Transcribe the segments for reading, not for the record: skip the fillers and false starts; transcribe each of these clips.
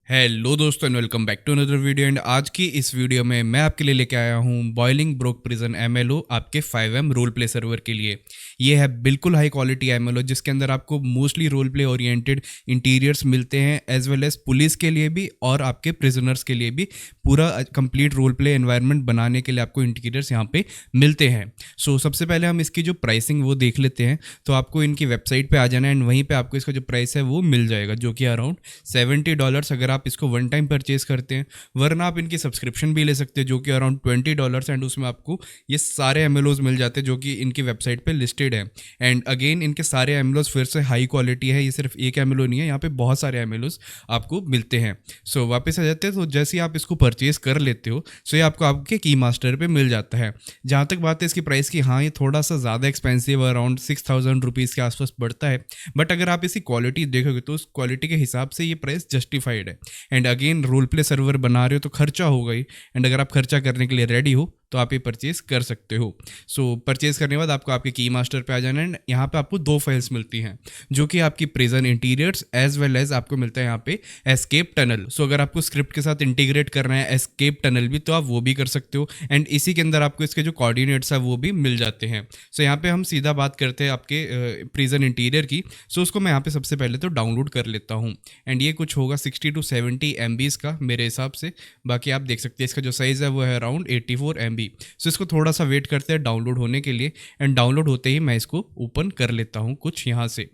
Hello दोस्तों and welcome back to another video. And आज की इस वीडियो में मैं आपके लिए लेके आया हूँ बॉइलिंग ब्रोक प्रिजन एमएलओ आपके 5M रोल प्ले सर्वर के लिए। ये है बिल्कुल हाई क्वालिटी एमएलओ जिसके अंदर आपको mostly role play oriented interiors मिलते हैं, एज वेल एज पुलिस के लिए भी और आपके प्रिजनर्स के लिए भी पूरा कंप्लीट रोल प्ले एनवायरनमेंट बनाने के लिए आपको इंटीरियर्स यहाँ पे मिलते हैं। सो सबसे पहले हम इसकी जो प्राइसिंग वो देख लेते हैं। तो आपको इनकी वेबसाइट पे आ जाना है एंड वहीं पे आपको इसका जो प्राइस है वो मिल जाएगा, जो कि अराउंड $70 अगर आप इसको वन टाइम परचेज करते हैं। वरना आप इनकी सब्सक्रिप्शन भी ले सकते हैं जो कि अराउंड $20 एंड उसमें आपको ये सारे एमएलओज मिल जाते हैं जो कि इनकी वेबसाइट पे लिस्टेड है। एंड अगेन इनके सारे एमएलओज फिर से हाई क्वालिटी है, ये सिर्फ एक एमएलओ नहीं है, यहाँ पे बहुत सारे एमएलओज आपको मिलते हैं। सो वापस आ जाते हैं। तो जैसे ही आप इसको परचेज कर लेते हो सो ये आपको आपके की मास्टर पे मिल जाता है। जहाँ तक बात है इसकी प्राइस की, हाँ ये थोड़ा सा ज़्यादा एक्सपेंसिव, अराउंड 6000 रुपीज़ के आसपास पड़ता है। बट अगर आप इसकी क्वालिटी देखोगे तो उस क्वालिटी के हिसाब से ये प्राइस जस्टिफाइड है। And again role play server बना रहे हो तो खर्चा होगा ही, एंड अगर आप खर्चा करने के लिए रेडी हो तो आप ये परचेज कर सकते हो। सो परचेज करने के बाद आपको आपके की मास्टर पे आ जाना है। यहाँ पे आपको 2 फाइल्स मिलती हैं जो कि आपकी prison interiors as well as आपको मिलता है यहाँ पे एस्केप टनल। सो अगर आपको स्क्रिप्ट के साथ इंटीग्रेट करना है एस्केप टनल भी तो आप वो भी कर सकते हो। एंड इसी के अंदर आपको इसके जो कोऑर्डिनेट्स है वो भी मिल जाते हैं। सो यहाँ पे हम सीधा बात करते हैं आपके प्रिजन इंटीरियर की। सो उसको मैं यहाँ पे सबसे पहले तो डाउनलोड कर लेता हूँ। एंड ये कुछ होगा 60 to 70 MB का मेरे हिसाब से। बाकी आप देख सकते हैं इसका जो साइज़ है वो है अराउंड 84 MB। सो इसको थोड़ा सा वेट करते हैं डाउनलोड होने के लिए। एंड डाउनलोड होते ही मैं इसको ओपन कर लेता हूँ कुछ यहाँ से।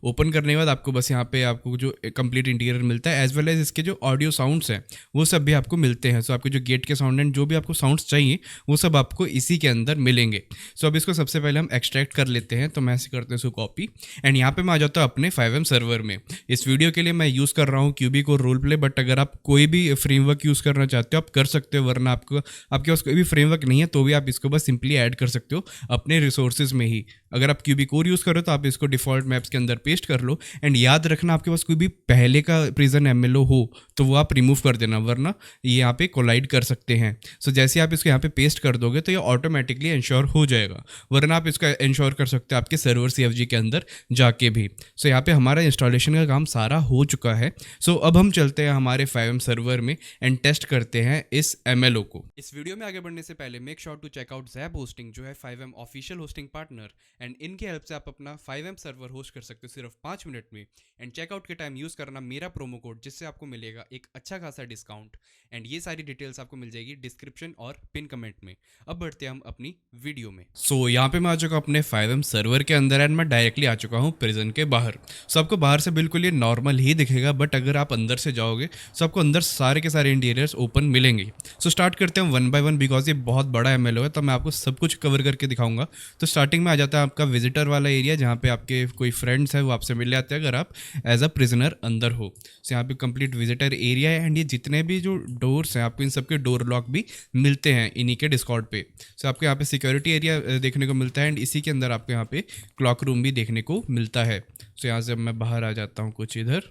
ओपन करने के बाद आपको बस यहाँ पे आपको जो कंप्लीट इंटीरियर मिलता है, एज वेल एज इसके जो ऑडियो साउंड्स हैं वो सब भी आपको मिलते हैं। सो आपके जो गेट के साउंड एंड जो भी आपको साउंड्स चाहिए वो सब आपको इसी के अंदर मिलेंगे। सो अब इसको सबसे पहले हम एक्सट्रैक्ट कर लेते हैं। तो मैं ऐसे करते हैं इसको कॉपी एंड यहाँ पे मैं आ जाता हूँ अपने 5M सर्वर में। इस वीडियो के लिए मैं यूज़ कर रहा हूँ क्यूबिक और रोल प्ले, बट अगर आप कोई भी फ्रेमवर्क यूज़ करना चाहते हो आप कर सकते हो, वरना आपके पास कोई भी फ्रेमवर्क नहीं है तो भी आप इसको बस सिंपली ऐड कर सकते हो अपने रिसोर्सेज में ही। अगर आप क्यूबिक और यूज़ करो तो आप इसको डिफॉल्ट मैप्स के अंदर पेस्ट कर लो। एंड याद रखना आपके पास कोई भी पहले का प्रिजन एमएलओ हो तो वो आप रिमूव कर देना, वरना ये यहाँ पे कोलाइड कर सकते हैं। सो जैसे आप इसको यहाँ पे पेस्ट कर दोगे तो ये ऑटोमेटिकली इंश्योर हो जाएगा, वरना आप इसका इंश्योर कर सकते हो आपके सर्वर CFG के अंदर जाके भी। सो यहाँ पे हमारा इंस्टॉलेशन का काम सारा हो चुका है। सो अब हम चलते हैं हमारे 5M सर्वर में एंड टेस्ट करते हैं इस एमएलओ को। इस वीडियो में आगे बढ़ने से पहले make sure to check out Zap hosting जो है 5M official hosting partner. And इनकी हेल्प से आप अपना 5M सर्वर होस्ट कर सकते हो सिर्फ 5 मिनट में। एंड चेकआउट के टाइम यूज़ करना मेरा प्रोमो कोड जिससे आपको मिलेगा एक अच्छा खासा डिस्काउंट। एंड ये सारी डिटेल्स आपको मिल जाएगी डिस्क्रिप्शन और पिन कमेंट में। अब बढ़ते हैं हम अपनी वीडियो में। सो यहाँ पे मैं आ चुका हूँ अपने 5M सर्वर के अंदर एंड मैं डायरेक्टली आ चुका हूँ प्रिजन के बाहर। सो आपको बाहर से बिल्कुल ये नॉर्मल ही दिखेगा, बट अगर आप अंदर से जाओगे तो आपको अंदर सारे के सारे इंटीरियर्स ओपन मिलेंगे। सो स्टार्ट करते हैं 1 by 1 बिकॉज ये बहुत बड़ा एमएलओ है तो मैं आपको सब कुछ कवर करके दिखाऊंगा। तो स्टार्टिंग में आ जाता है आपका विजिटर वाला एरिया जहाँ पे आपके कोई फ्रेंड्स है वो आपसे मिल जाते हैं अगर आप एज अ प्रिजनर अंदर हो। सो यहाँ पे कंप्लीट विजिटर एरिया है एंड ये जितने भी जो डोर्स हैं आपको इन सबके डोर लॉक भी मिलते हैं इन्हीं के डिस्कॉर्ड पे। सो आपको यहाँ पे सिक्योरिटी एरिया देखने को मिलता है एंड इसी के अंदर आपको यहाँ पे क्लॉक रूम भी देखने को मिलता है। सो यहाँ से अब मैं बाहर आ जाता हूँ कुछ इधर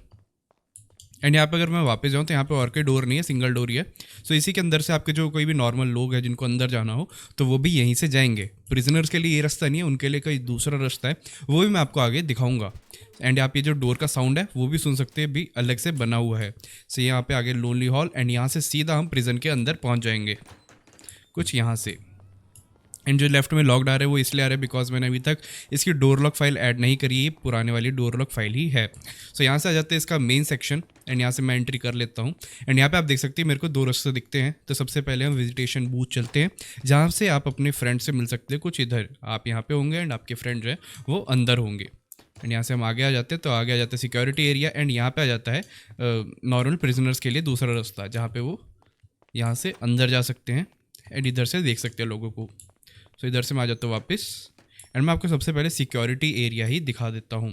एंड यहाँ पे अगर मैं वापस जाऊँ तो यहाँ पे और कोई डोर नहीं है, सिंगल डोर ही है। सो इसी के अंदर से आपके जो कोई भी नॉर्मल लोग हैं जिनको अंदर जाना हो तो वो भी यहीं से जाएंगे। प्रिजनर्स के लिए ये रास्ता नहीं है, उनके लिए कोई दूसरा रास्ता है, वो भी मैं आपको आगे दिखाऊंगा। एंड आप ये जो डोर का साउंड है वो भी सुन सकते हैं, भी अलग से बना हुआ है। सो यहाँ पे आगे लोनली हॉल एंड यहाँ से सीधा हम प्रिजन के अंदर पहुँच जाएंगे कुछ यहाँ से। एंड जो लेफ्ट में लॉक्ड आ रहा है वो इसलिए आ रहा है बिकॉज मैंने अभी तक इसकी डोर लॉक फाइल ऐड नहीं करी है, पुराने वाली डोर लॉक फाइल ही है। सो यहाँ से आ जाते हैं इसका मेन सेक्शन एंड यहाँ से मैं एंट्री कर लेता हूँ। एंड यहाँ पे आप देख सकते हैं मेरे को 2 रास्ते दिखते हैं। तो सबसे पहले हम विजिटेशन बूथ चलते हैं जहाँ से आप अपने फ्रेंड से मिल सकते हैं। कुछ इधर आप यहाँ पे होंगे एंड आपके फ्रेंड जो है वो अंदर होंगे। एंड यहाँ से हम आगे आ जाते हैं तो आगे आ जाता है सिक्योरिटी एरिया एंड यहाँ पे आ जाता है नॉर्मल प्रिजनर्स के लिए दूसरा रास्ता जहाँ पे वो यहाँ से अंदर जा सकते हैं एंड इधर से देख सकते हैं लोगों को। सो इधर से मैं आ जाता हूँ वापस एंड मैं आपको सबसे पहले सिक्योरिटी एरिया ही दिखा देता हूँ।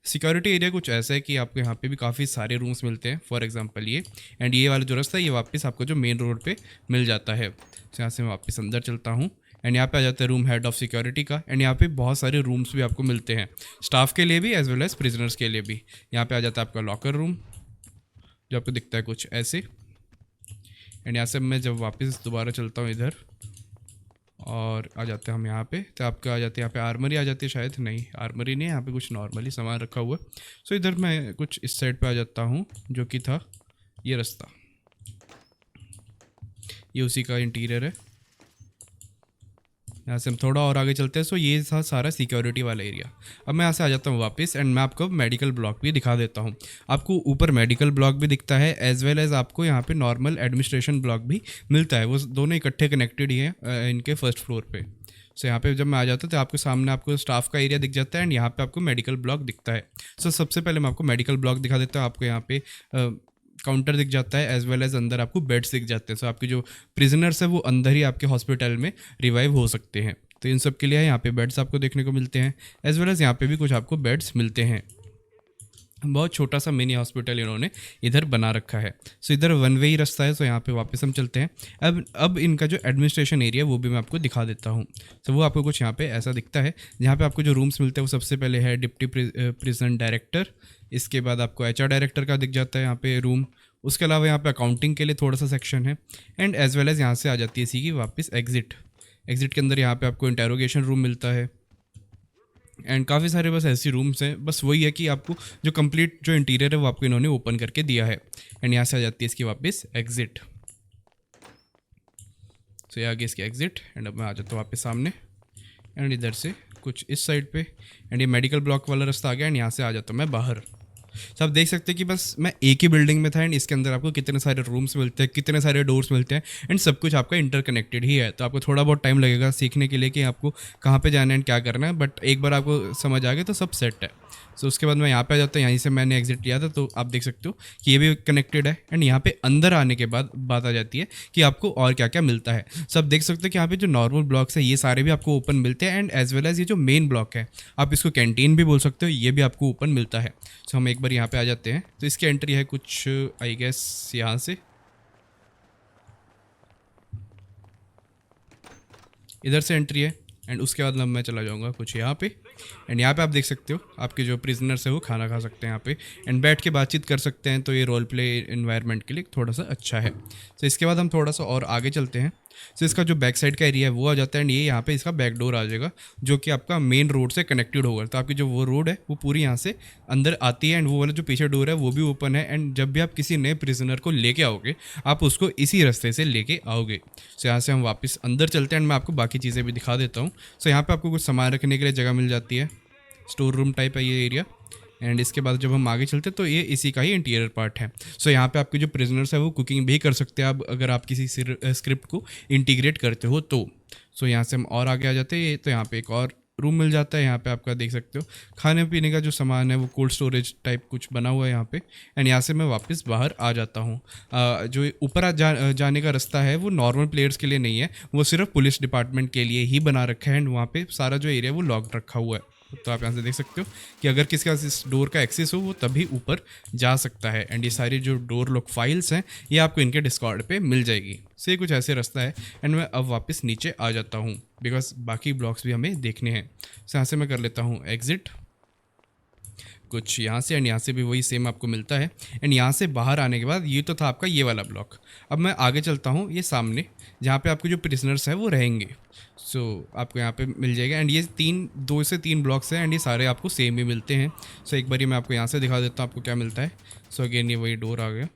सिक्योरिटी एरिया कुछ ऐसा है कि आपको यहाँ पे भी काफ़ी सारे रूम्स मिलते हैं, फॉर एग्जांपल ये एंड ये वाला जो रास्ता है ये वापस आपको जो मेन रोड पे मिल जाता है। तो यहाँ से मैं वापस अंदर चलता हूँ एंड यहाँ पे आ जाता है रूम हेड ऑफ सिक्योरिटी का। एंड यहाँ पे बहुत सारे रूम्स भी आपको मिलते हैं स्टाफ के लिए भी एज वेल एज प्रिजनर्स के लिए भी। यहाँ पे आ जाता है आपका लॉकर रूम जो आपको दिखता है कुछ ऐसे। एंड यहाँ से मैं जब वापस दोबारा चलता हूँ इधर और आ जाते हैं हम यहाँ पे, तो आपके आ जाते हैं यहाँ पे आर्मरी आ जाती है, शायद नहीं आर्मरी नहीं है, यहाँ पे कुछ नॉर्मली सामान रखा हुआ है। सो इधर मैं कुछ इस साइड पे आ जाता हूँ, जो कि था ये रास्ता, ये उसी का इंटीरियर है। यहाँ से हम थोड़ा और आगे चलते हैं। सो ये था सारा सिक्योरिटी वाला एरिया। अब मैं यहाँ से आ जाता हूँ वापस, एंड मैं आपको मेडिकल ब्लॉक भी दिखा देता हूँ। आपको ऊपर मेडिकल ब्लॉक भी दिखता है, एज वेल एज आपको यहाँ पे नॉर्मल एडमिनिस्ट्रेशन ब्लॉक भी मिलता है। वो दोनों इकट्ठे कनेक्टेड ही हैं इनके फर्स्ट फ्लोर पे। सो यहाँ पे जब मैं आ जाता हूँ तो आपके सामने आपको स्टाफ का एरिया दिख जाता है, एंड यहाँ पे आपको मेडिकल ब्लॉक दिखता है। सो सबसे पहले मैं आपको मेडिकल ब्लॉक दिखा देता हूँ। आपको यहाँ पे काउंटर दिख जाता है, एज वेल एज अंदर आपको बेड्स दिख जाते हैं। सो आपके जो प्रिजनर्स है वो अंदर ही आपके हॉस्पिटल में रिवाइव हो सकते हैं। तो इन सब के लिए यहाँ पे बेड्स आपको देखने को मिलते हैं, एज वेल एज यहाँ पे भी कुछ आपको बेड्स मिलते हैं। बहुत छोटा सा मिनी हॉस्पिटल इन्होंने इधर बना रखा है। सो इधर वन वे ही रास्ता है। सो यहाँ पे वापस हम चलते हैं। अब इनका जो एडमिनिस्ट्रेशन एरिया वो भी मैं आपको दिखा देता हूँ। सो वो आपको कुछ यहाँ पे ऐसा दिखता है, जहाँ पे आपको जो रूम्स मिलते हैं वो सबसे पहले है डिप्टी प्रिजन डायरेक्टर। इसके बाद आपको एचआर डायरेक्टर का दिख जाता है यहाँ पे रूम। उसके अलावा यहाँ पे अकाउंटिंग के लिए थोड़ा सा सेक्शन है, एंड एज वेल एज यहाँ से आ जाती है इसी की वापस एग्जिट। एग्जिट के अंदर यहाँ पे आपको इंटेरोगेशन रूम मिलता है, एंड काफ़ी सारे बस ऐसी रूम्स हैं। बस वही है कि आपको जो कंप्लीट जो इंटीरियर है वो आपको इन्होंने ओपन करके दिया है। एंड यहाँ से आ जाती है इसकी वापस एग्जिट। सो ये आगे इसकी एग्जिट, एंड अब मैं आ जाता हूँ वापस सामने, एंड इधर से कुछ इस साइड पे, एंड ये मेडिकल ब्लॉक वाला रास्ता आ गया, एंड यहाँ से आ जाता हूँ मैं बाहर। तो आप देख सकते हैं कि बस मैं एक ही बिल्डिंग में था, एंड इसके अंदर आपको कितने सारे रूम्स मिलते हैं, कितने सारे डोर्स मिलते हैं, एंड सब कुछ आपका इंटरकनेक्टेड ही है। तो आपको थोड़ा बहुत टाइम लगेगा सीखने के लिए कि आपको कहाँ पे जाना है एंड क्या करना है, बट एक बार आपको समझ आ गया तो सब सेट है। सो उसके बाद मैं यहाँ पे आ जाता हूँ, यहीं से मैंने एग्जिट लिया था। तो आप देख सकते हो कि ये भी कनेक्टेड है, एंड यहाँ पे अंदर आने के बाद बात आ जाती है कि आपको और क्या क्या मिलता है। सो आप देख सकते हो कि यहाँ पे जो नॉर्मल ब्लॉक्स है ये सारे भी आपको ओपन मिलते हैं, एंड एज वेल एज ये जो मेन ब्लॉक है, आप इसको कैंटीन भी बोल सकते हो, ये भी आपको ओपन मिलता है। सो हम एक बार यहाँ पे आ जाते हैं। तो इसकी एंट्री है कुछ आई गेस यहाँ से, इधर से एंट्री है, एंड उसके बाद मैं चला जाऊँगा कुछ यहाँ पे, एंड यहाँ पे आप देख सकते हो आपके जो प्रिजनर्स है वो खाना खा सकते हैं यहाँ पे, एंड बैठ के बातचीत कर सकते हैं। तो ये रोल प्ले इन्वायरमेंट के लिए थोड़ा सा अच्छा है। तो इसके बाद हम थोड़ा सा और आगे चलते हैं। तो इसका जो बैक साइड का एरिया है वो आ जाता है, एंड ये यहाँ पे इसका बैक डोर आ जाएगा, जो कि आपका मेन रोड से कनेक्टेड होगा। तो आपकी जो वो रोड है वो पूरी यहाँ से अंदर आती है, एंड वो वाला जो पीछे डोर है वो भी ओपन है, एंड जब भी आप किसी नए प्रिजनर को लेके आओगे आप उसको इसी रास्ते से लेके आओगे। सो यहाँ से हम वापस अंदर चलते हैं, एंड मैं आपको बाकी चीज़ें भी दिखा देता हूँ। सो यहाँ पे आपको कुछ सामान रखने के लिए जगह मिल जाती है, स्टोर रूम टाइप है ये एरिया। एंड इसके बाद जब हम आगे चलते हैं तो ये इसी का ही इंटीरियर पार्ट है। सो यहाँ पे आपके जो प्रिजनर्स है वो कुकिंग भी कर सकते हैं आप, अगर आप किसी स्क्रिप्ट को इंटीग्रेट करते हो तो। सो यहाँ से हम और आगे आ जाते हैं, तो यहाँ पे एक और रूम मिल जाता है। यहाँ पे आपका देख सकते हो खाने पीने का जो सामान है वो कोल्ड स्टोरेज टाइप कुछ बना हुआ है यहाँ पे, एंड यहाँ से मैं वापस बाहर आ जाता हूँ। जो ऊपर जाने का रास्ता है वो नॉर्मल प्लेयर्स के लिए नहीं है, वो सिर्फ पुलिस डिपार्टमेंट के लिए ही बना रखा है, एंड वहाँ पे सारा जो एरिया है वो लॉक रखा हुआ है। तो आप यहाँ से देख सकते हो कि अगर किसी का इस डोर का एक्सेस हो वो तभी ऊपर जा सकता है, एंड ये सारी जो डोर लॉक फाइल्स हैं ये आपको इनके डिस्कॉर्ड पे मिल जाएगी। सो ये कुछ ऐसे रास्ता है, एंड मैं अब वापस नीचे आ जाता हूँ बिकॉज बाकी ब्लॉक्स भी हमें देखने हैं। सो यहाँ से मैं कर लेता हूँ एग्जिट कुछ यहाँ से, एंड यहाँ से भी वही सेम आपको मिलता है। एंड यहाँ से बाहर आने के बाद ये तो था आपका ये वाला ब्लॉक। अब मैं आगे चलता हूँ ये सामने, जहाँ पे आपके जो प्रिजनर्स हैं वो रहेंगे। सो आपको यहाँ पे मिल जाएगा, एंड ये 2 से 3 ब्लॉक्स हैं, एंड ये सारे आपको सेम ही मिलते हैं। सो एक बार मैं आपको यहाँ से दिखा देता हूँ आपको क्या मिलता है। सो अगेन ये वही डोर आ गया,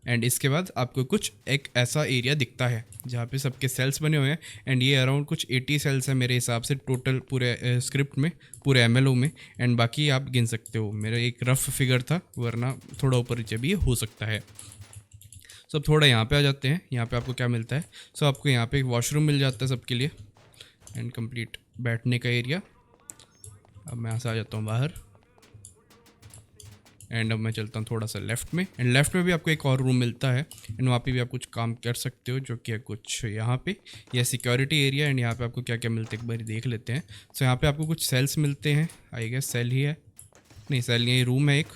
एंड इसके बाद आपको कुछ एक ऐसा एरिया दिखता है जहाँ पे सबके सेल्स बने हुए हैं, एंड ये अराउंड कुछ 80 सेल्स है मेरे हिसाब से टोटल पूरे स्क्रिप्ट में, पूरे एमएलओ में, एंड बाकी आप गिन सकते हो। मेरा एक रफ फिगर था, वरना थोड़ा ऊपर नीचे भी हो सकता है। सो अब थोड़ा यहाँ पे आ जाते हैं। यहाँ पे आपको क्या मिलता है। सो आपको यहाँ पे एक वॉशरूम मिल जाता है सबके लिए, एंड कंप्लीट बैठने का एरिया। अब मैं यहाँ से आ जाता हूँ बाहर, एंड अब मैं चलता हूँ थोड़ा सा लेफ़्ट में, एंड लेफ़्ट में भी आपको एक और रूम मिलता है, एंड वहाँ पे भी आप कुछ काम कर सकते हो, जो कि है कुछ यहाँ पे यह सिक्योरिटी एरिया। एंड यहाँ पे आपको क्या क्या मिलते हैं एक बार देख लेते हैं। सो यहाँ पे आपको कुछ सेल्स मिलते हैं, आई गेस सेल ही है, नहीं सेल नहीं, रूम है एक।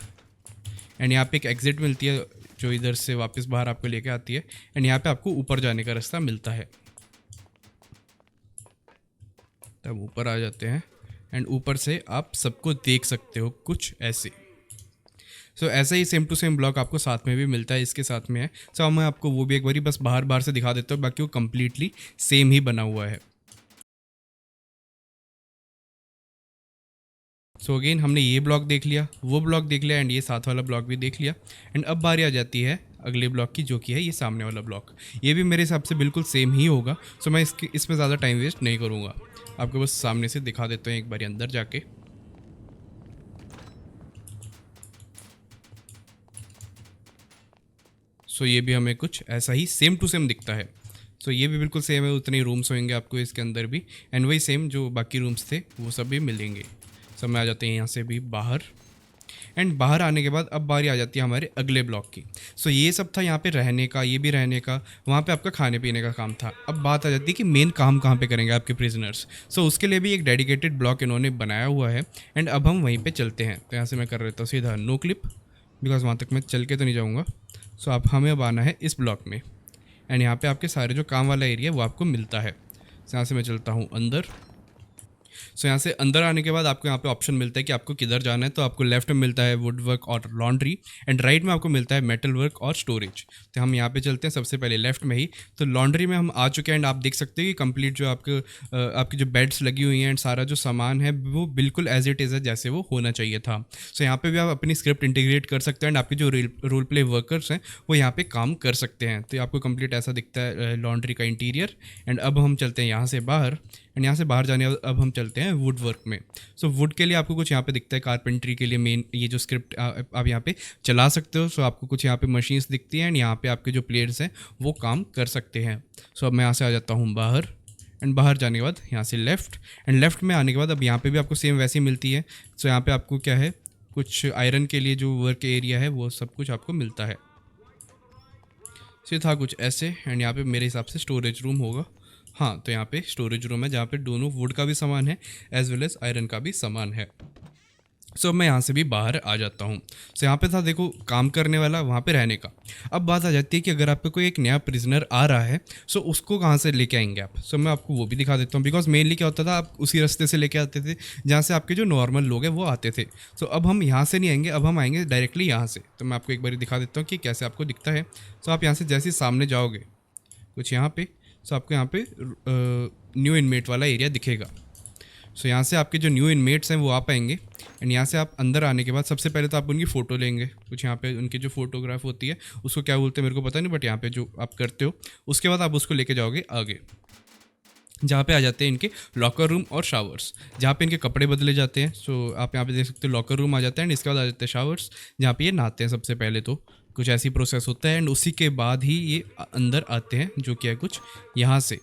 एंड यहाँ पे एक एग्जिट मिलती है जो इधर से वापस बाहर आपको लेके आती है, एंड यहाँ पे आपको ऊपर जाने का रास्ता मिलता है। तब ऊपर आ जाते हैं, एंड ऊपर से आप सबको देख सकते हो कुछ ऐसे। सो ऐसा ही सेम टू सेम ब्लॉक आपको साथ में भी मिलता है, इसके साथ में है। सो मैं आपको वो भी एक बारी बस बाहर बाहर से दिखा देता हूँ, बाकी वो कम्प्लीटली सेम ही बना हुआ है। सो अगेन हमने ये ब्लॉक देख लिया, वो ब्लॉक देख लिया एंड ये साथ वाला ब्लॉक भी देख लिया। एंड अब बारी आ जाती है अगले ब्लॉक की, जो कि है ये सामने वाला ब्लॉक। ये भी मेरे हिसाब से बिल्कुल सेम ही होगा। सो मैं इसमें ज़्यादा टाइम वेस्ट नहीं करूँगा, आपको बस सामने से दिखा देता हूँ एक बारी अंदर जाके। सो ये भी हमें कुछ ऐसा ही सेम टू सेम दिखता है। सो ये भी बिल्कुल सेम है, उतने ही रूम्स होंगे आपको इसके अंदर भी, एंड वही सेम जो बाकी रूम्स थे वो सब भी मिलेंगे। सब में आ जाते हैं यहाँ से भी बाहर। एंड बाहर आने के बाद अब बारी आ जाती है हमारे अगले ब्लॉक की। सो ये सब था यहाँ पे रहने का, ये भी रहने का, वहाँ पे आपका खाने पीने का काम था। अब बात आ जाती है कि मेन काम कहाँ पे करेंगे आपके प्रिजनर्स। सो उसके लिए भी एक डेडिकेटेड ब्लॉक इन्होंने बनाया हुआ है। एंड अब हम वहीं पे चलते हैं। तो यहाँ से मैं कर लेता हूँ सीधा नो क्लिप, बिकॉज वहाँ तक मैं चल के तो नहीं जाऊँगा। सो अब हमें अब आना है इस ब्लॉक में, एंड यहाँ पे आपके सारे जो काम वाला एरिया वो आपको मिलता है। यहाँ से मैं चलता हूँ अंदर। सो यहाँ से अंदर आने के बाद आपको यहाँ पे ऑप्शन मिलता है कि आपको किधर जाना है। तो आपको लेफ्ट में मिलता है वुड वर्क और लॉन्ड्री, एंड राइट में आपको मिलता है मेटल वर्क और स्टोरेज। तो हम यहाँ पे चलते हैं सबसे पहले लेफ्ट में ही। तो लॉन्ड्री में हम आ चुके हैं एंड आप देख सकते हैं कि कंप्लीट जो आपकी जो बेड्स लगी हुई हैं एंड सारा जो सामान है वो बिल्कुल एज इट इज़ है, जैसे वो होना चाहिए था। सो यहाँ पे भी आप अपनी स्क्रिप्ट इंटीग्रेट कर सकते हैं एंड आपके जो रोल प्ले वर्कर्स हैं वो यहाँ पे काम कर सकते हैं। तो आपको कंप्लीट ऐसा दिखता है लॉन्ड्री का इंटीरियर। एंड अब हम चलते हैं यहाँ से बाहर, एंड यहाँ से बाहर जाने अब हम चलते हैं वुड वर्क में। सो वुड के लिए आपको कुछ यहाँ पे दिखता है, कारपेंट्री के लिए मेन ये जो स्क्रिप्ट आप यहाँ पे चला सकते हो। सो आपको कुछ यहाँ पे मशीन्स दिखती हैं एंड यहाँ पे आपके जो प्लेयर्स हैं वो काम कर सकते हैं। सो अब मैं यहाँ से आ जाता हूँ बाहर, एंड बाहर जाने के बाद यहाँ से लेफ़्ट, एंड लेफ़्ट में आने के बाद अब यहाँ पे भी आपको सेम वैसी मिलती है। सो यहाँ पे आपको क्या है, कुछ आयरन के लिए जो वर्क एरिया है वो सब कुछ आपको मिलता है। सो था कुछ ऐसे, एंड यहाँ पे मेरे हिसाब से स्टोरेज रूम होगा। हाँ, तो यहाँ पे स्टोरेज रूम है जहाँ पे दोनों वुड का भी सामान है एज वेल एज आयरन का भी सामान है। सो मैं यहाँ से भी बाहर आ जाता हूँ। सो यहाँ पे था देखो काम करने वाला, वहाँ पे रहने का। अब बात आ जाती है कि अगर आपको कोई एक नया प्रिजनर आ रहा है, सो उसको कहाँ से लेके आएंगे आप। सो मैं आपको वो भी दिखा देता हूँ, बिकॉज मेनली क्या होता था, आप उसी रास्ते से लेके आते थे जहाँ से आपके जो नॉर्मल लोग हैं वो आते थे। सो अब हम यहाँ से नहीं आएंगे, अब हम आएंगे डायरेक्टली यहाँ से। तो मैं आपको एक बार दिखा देता हूँ कि कैसे आपको दिखता है। सो आप यहाँ से जैसे ही सामने जाओगे कुछ यहाँ पे, सो आपको यहाँ पे न्यू इनमेट वाला एरिया दिखेगा। सो यहाँ से आपके जो न्यू इनमेट्स हैं वो आ पाएंगे। एंड यहाँ से आप अंदर आने के बाद सबसे पहले तो आप उनकी फ़ोटो लेंगे। कुछ यहाँ पे उनकी जो फोटोग्राफ होती है उसको क्या बोलते हैं मेरे को पता नहीं, बट यहाँ पे जो आप करते हो उसके बाद आप उसको लेके जाओगे आगे, जहाँ पे आ जाते हैं इनके लॉकर रूम और शावर्स, जहाँ पे इनके कपड़े बदले जाते हैं। सो आप यहाँ पे देख सकते हो लॉकर रूम आ जाता है एंड इसके बाद आ जाते हैं शावर्स, जहाँ पे ये नहाते हैं सबसे पहले। तो कुछ ऐसी प्रोसेस होता है एंड उसी के बाद ही ये अंदर आते हैं, जो कि है कुछ यहाँ से।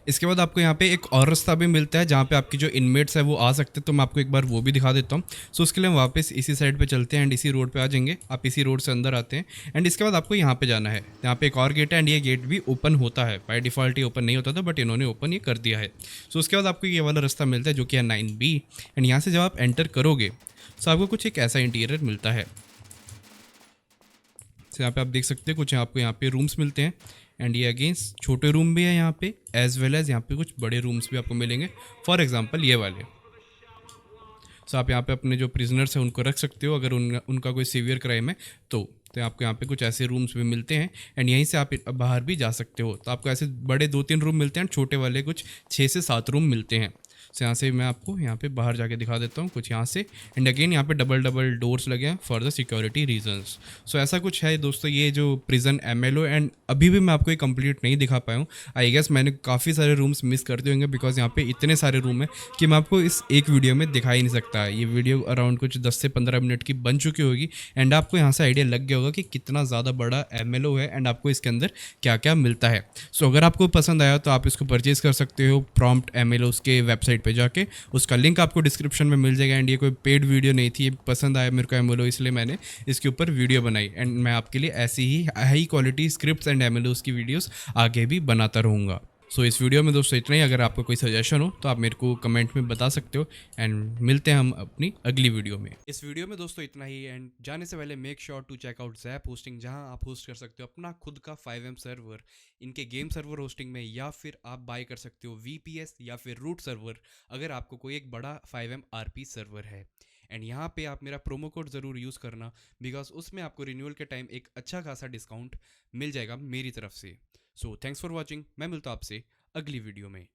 इसके बाद आपको यहाँ पे एक और रास्ता भी मिलता है जहाँ पे आपकी जो इनमेट्स है वो आ सकते हैं। तो मैं आपको एक बार वो भी दिखा देता हूँ। सो उसके लिए हम वापस इसी साइड पे चलते हैं एंड इसी रोड पे आ जाएंगे। आप इसी रोड से अंदर आते हैं एंड इसके बाद आपको यहाँ पे जाना है। यहाँ पे एक और गेट है एंड ये गेट भी ओपन होता है, बाय डिफ़ॉल्ट ये ओपन नहीं होता था बट इन्होंने ओपन ये कर दिया है। सो उसके बाद आपको ये वाला रास्ता मिलता है जो कि है 9B। एंड यहाँ से जब आप एंटर करोगे तो आपको कुछ एक ऐसा इंटीरियर मिलता है। तो यहाँ पे आप देख सकते हैं कुछ आपको यहाँ पे रूम्स मिलते हैं एंड ये अगेंस्ट छोटे रूम भी है यहाँ पे, एज वेल एज यहाँ पे कुछ बड़े रूम्स भी आपको मिलेंगे। फॉर एग्जांपल ये वाले। सो आप यहाँ पे अपने जो प्रिजनर्स हैं उनको रख सकते हो अगर उनका कोई सीवियर क्राइम है तो आपको यहाँ पे कुछ ऐसे रूम्स भी मिलते हैं एंड यहीं से आप बाहर भी जा सकते हो। तो आपको ऐसे बड़े 2-3 रूम मिलते हैं, छोटे वाले कुछ 6 से 7 रूम मिलते हैं। सो यहाँ से मैं आपको यहाँ पे बाहर जाके दिखा देता हूँ कुछ यहाँ से। एंड अगेन यहाँ पे डबल डबल डोर्स लगे हैं फॉर द सिक्योरिटी रीजंस। सो ऐसा कुछ है दोस्तों ये जो प्रिजन एमएलओ। एंड अभी भी मैं आपको ये कंप्लीट नहीं दिखा पाया हूँ। आई गेस मैंने काफ़ी सारे रूम्स मिस कर दिए होंगे बिकॉज यहाँ पे इतने सारे रूम हैं कि मैं आपको इस एक वीडियो में दिखा ही नहीं सकता। ये वीडियो अराउंड कुछ 10 से 15 मिनट की बन चुकी होगी एंड आपको यहाँ से आइडिया लग गया होगा कि कितना ज़्यादा बड़ा एमएलओ है एंड आपको इसके अंदर क्या क्या मिलता है। सो अगर आपको पसंद आया तो आप इसको परचेज़ कर सकते हो प्रॉम्प्ट एमएलओ उसके वेबसाइट पर जाके। उसका लिंक आपको डिस्क्रिप्शन में मिल जाएगा। एंड ये कोई पेड वीडियो नहीं थी, ये पसंद आया मेरे को एमएलओ इसलिए मैंने इसके ऊपर वीडियो बनाई। एंड मैं आपके लिए ऐसी ही हाई क्वालिटी स्क्रिप्ट्स एंड एमएलओस की वीडियोस आगे भी बनाता रहूँगा। सो इस वीडियो में दोस्तों इतना ही। अगर आपका कोई सजेशन हो तो आप मेरे को कमेंट में बता सकते हो एंड मिलते हैं हम अपनी अगली वीडियो में। इस वीडियो में दोस्तों इतना ही। एंड जाने से पहले make sure to check out Zap hosting, जहां आप होस्ट कर सकते हो अपना खुद का 5M सर्वर इनके गेम सर्वर होस्टिंग में, या फिर आप बाय कर सकते हो VPS या फिर रूट सर्वर अगर आपको कोई एक बड़ा 5M RP सर्वर है। एंड यहाँ पे आप मेरा प्रोमो कोड ज़रूर यूज़ करना, बिकॉज उसमें आपको रिन्यूअल के टाइम एक अच्छा खासा डिस्काउंट मिल जाएगा मेरी तरफ से। सो थैंक्स फॉर वॉचिंग, मैं मिलता हूँ आपसे अगली वीडियो में।